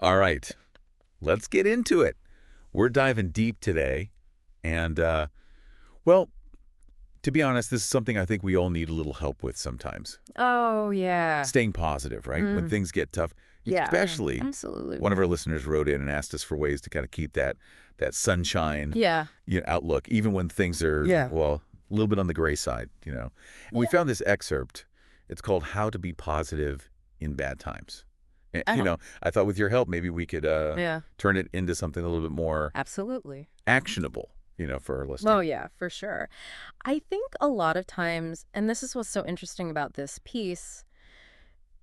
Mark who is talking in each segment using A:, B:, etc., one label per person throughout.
A: All right, let's get into it. We're diving deep today. And, well, to be honest, this is something I think we all need a little help with sometimes.
B: Oh, yeah.
A: Staying positive, right? When
B: Mm,
A: things get tough.
B: yeah,
A: Especially,
B: absolutely.
A: one of our listeners wrote in and asked us for ways to kind of keep that sunshine
B: Yeah.
A: outlook, even when things are,
B: Yeah.
A: well, a little bit on the gray side. And we found this excerpt. It's called How to Be Positive in Bad Times. And,
B: Oh,
A: I thought with your help, maybe we could
B: yeah,
A: turn it into something a little bit more
B: absolutely.
A: actionable, for our
B: Oh,
A: listeners.
B: yeah, for sure. I think a lot of times, and this is what's so interesting about this piece,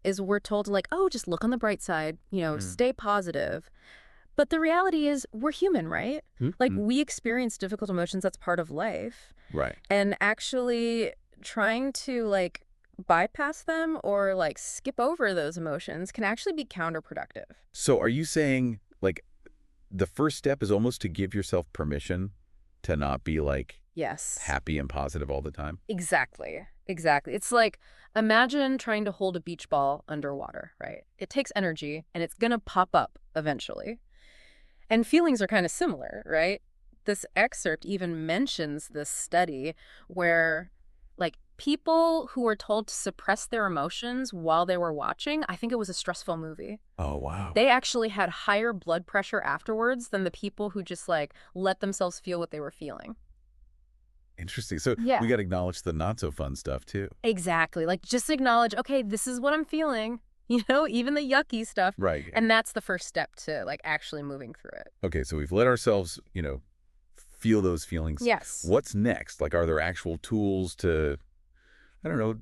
B: is we're told, like, oh, just look on the bright side,
A: Mm.
B: stay positive. But the reality is, we're human, right? Like,
A: Mm.
B: we experience difficult emotions. That's part of life.
A: Right.
B: And actually trying to, like, bypass them or, like, skip over those emotions can actually be counterproductive.
A: So are you saying, like, the first step is almost to give yourself permission to not be, like,
B: Yes.
A: happy and positive all the time?
B: Exactly. Exactly. It's like, imagine trying to hold a beach ball underwater, right? It takes energy and it's going to pop up eventually. And feelings are kind of similar, right? This excerpt even mentions this study where, like, people who were told to suppress their emotions while they were watching, I think it was a stressful movie,
A: Oh, wow.
B: they actually had higher blood pressure afterwards than the people who just, like, let themselves feel what they were feeling.
A: Interesting. So
B: Yeah.
A: we got to acknowledge the not so fun stuff too.
B: Exactly. Like, just acknowledge, okay, this is what I'm feeling, even the yucky stuff.
A: Right.
B: And that's the first step to, like, actually moving through it.
A: Okay, so we've let ourselves, feel those feelings.
B: Yes.
A: What's next? Like, are there actual tools to, I don't know,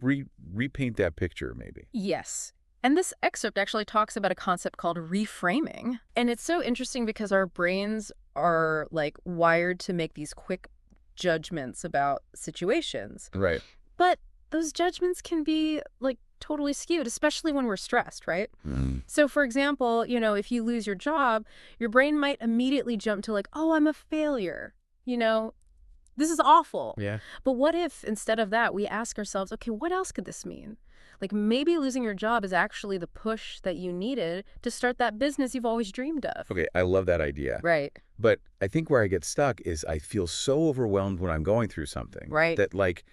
A: repaint that picture maybe?
B: Yes. And this excerpt actually talks about a concept called reframing. And it's so interesting because our brains are, like, wired to make these quick judgments about situations.
A: Right.
B: But those judgments can be, like, totally skewed, especially when we're stressed, right?
A: Mm.
B: So, for example, if you lose your job, your brain might immediately jump to, like, oh, I'm a failure. This is awful.
A: Yeah.
B: But what if instead of that, we ask ourselves, okay, what else could this mean? Like, maybe losing your job is actually the push that you needed to start that business you've always dreamed of.
A: Okay, I love that idea.
B: Right.
A: But I think where I get stuck is I feel so overwhelmed when I'm going through something
B: Right.
A: that, like,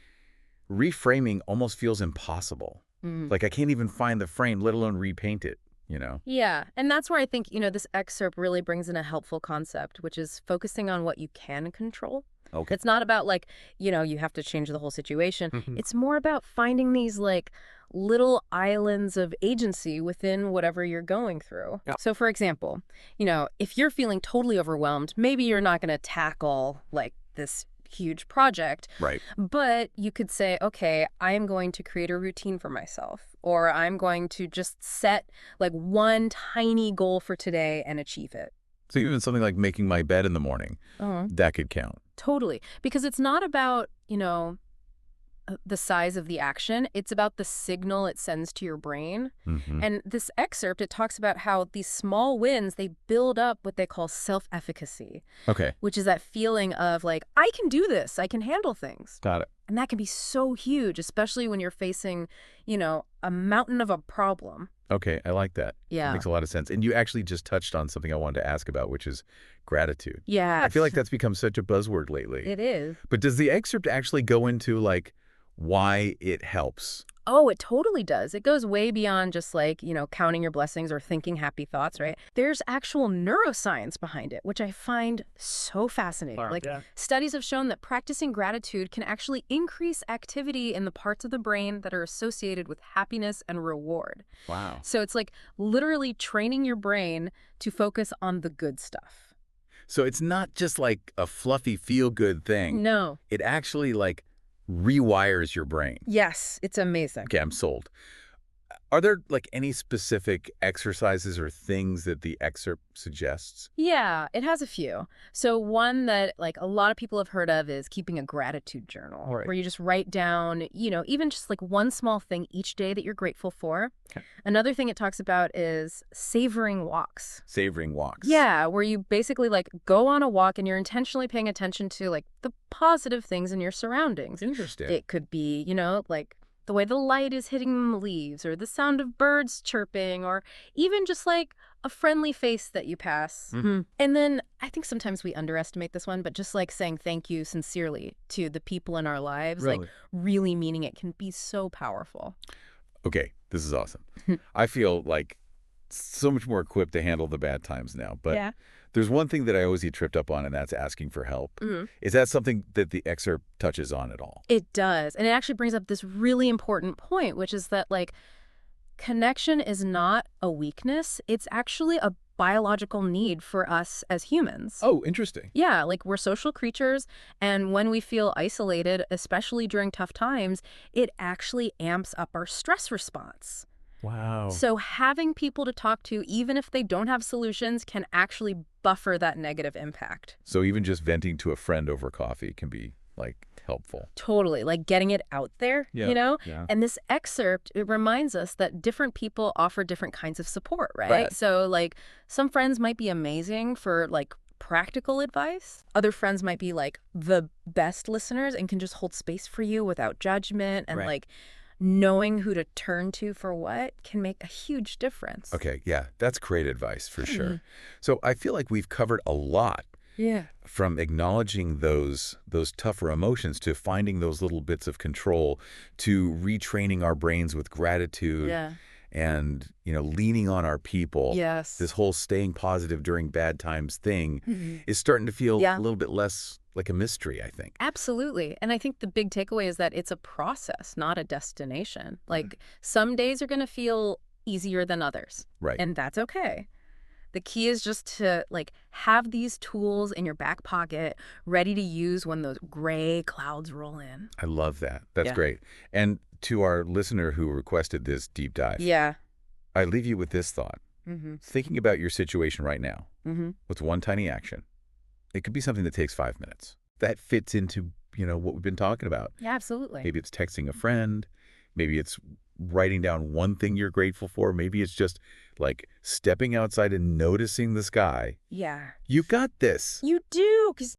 A: reframing almost feels impossible.
B: Mm.
A: Like, I can't even find the frame, let alone repaint it.
B: Yeah. And that's where I think, this excerpt really brings in a helpful concept, which is focusing on what you can control.
A: Okay.
B: It's not about, like, you have to change the whole situation.
A: Mhm.
B: It's more about finding these, like, little islands of agency within whatever you're going through.
A: Yeah.
B: So, for example, if you're feeling totally overwhelmed, maybe you're not going to tackle, like, this huge project,
A: Right.
B: but you could say, okay, I am going to create a routine for myself, or I'm going to just set, like, one tiny goal for today and achieve it.
A: So even something like making my bed in the morning, that could count.
B: Totally. Because it's not about, the size of the action. It's about the signal it sends to your brain.
A: Mm-hmm.
B: And this excerpt, it talks about how these small wins, they build up what they call self-efficacy,
A: Okay.
B: which is that feeling of, like, I can do this. I can handle things.
A: Got it.
B: And that can be so huge, especially when you're facing, a mountain of a problem.
A: Okay, I like that. That
B: Yeah.
A: makes a lot of sense. And you actually just touched on something I wanted to ask about, which is gratitude.
B: Yeah.
A: I feel like that's become such a buzzword lately.
B: It is.
A: But does the excerpt actually go into, like, why it helps?
B: Oh, it totally does. It goes way beyond just, like, counting your blessings or thinking happy thoughts, right? There's actual neuroscience behind it, which I find so fascinating.
A: Wow,
B: Like,
A: yeah.
B: studies have shown that practicing gratitude can actually increase activity in the parts of the brain that are associated with happiness and reward.
A: Wow.
B: So it's like literally training your brain to focus on the good stuff.
A: So it's not just like a fluffy feel-good thing.
B: No.
A: It actually, like, rewires your brain.
B: Yes, it's amazing.
A: Okay, I'm sold. Are there, like, any specific exercises or things that the excerpt suggests?
B: Yeah, it has a few. So one that, like, a lot of people have heard of is keeping a gratitude journal,
A: All right.
B: where you just write down, even just, like, one small thing each day that you're grateful for.
A: Okay.
B: Another thing it talks about is savoring walks.
A: Savoring walks.
B: Yeah, where you basically, like, go on a walk and you're intentionally paying attention to, like, the positive things in your surroundings.
A: Interesting.
B: It could be, like, the way the light is hitting the leaves, or the sound of birds chirping, or even just like a friendly face that you pass.
A: Mm-hmm.
B: And then I think sometimes we underestimate this one, but just like saying thank you sincerely to the people in our lives, like really meaning it, can be so powerful.
A: Okay, this is awesome. I feel like so much more equipped to handle the bad times now. But
B: Yeah.
A: there's one thing that I always get tripped up on, and that's asking for help. Is that something that the excerpt touches on at all?
B: It does. And it actually brings up this really important point, which is that, like, connection is not a weakness. It's actually a biological need for us as humans.
A: Oh, interesting.
B: Yeah, like we're social creatures, and when we feel isolated, especially during tough times, it actually amps up our stress response.
A: Wow.
B: So having people to talk to, even if they don't have solutions, can actually buffer that negative impact.
A: So even just venting to a friend over coffee can be, like, helpful.
B: Totally, like getting it out there,
A: Yeah,
B: you know?
A: yeah.
B: And this excerpt, it reminds us that different people offer different kinds of support, right?
A: Right.
B: So, like, some friends might be amazing for, like, practical advice. Other friends might be, like, the best listeners and can just hold space for you without judgment. And,
A: Right.
B: like, knowing who to turn to for what can make a huge difference.
A: Okay, yeah, that's great advice for sure. So I feel like we've covered a lot,
B: Yeah.
A: from acknowledging those tougher emotions to finding those little bits of control to retraining our brains with gratitude
B: Yeah.
A: and, leaning on our people.
B: Yes.
A: This whole staying positive during bad times thing is starting to feel
B: Yeah.
A: a little bit less like a mystery, I think.
B: Absolutely. And I think the big takeaway is that it's a process, not a destination. Like, some days are going to feel easier than others.
A: Right.
B: And that's okay. The key is just to, like, have these tools in your back pocket ready to use when those gray clouds roll in.
A: I love that. That's
B: Yeah.
A: great. And to our listener who requested this deep dive,
B: Yeah.
A: I leave you with this thought.
B: Mm-hmm.
A: Thinking about your situation right now,
B: Mm-hmm.
A: with one tiny action. It could be something that takes 5 minutes. That fits into, what we've been talking about.
B: Yeah, absolutely.
A: Maybe it's texting a friend. Maybe it's writing down one thing you're grateful for. Maybe it's just, like, stepping outside and noticing the sky.
B: Yeah.
A: You got this.
B: You do, because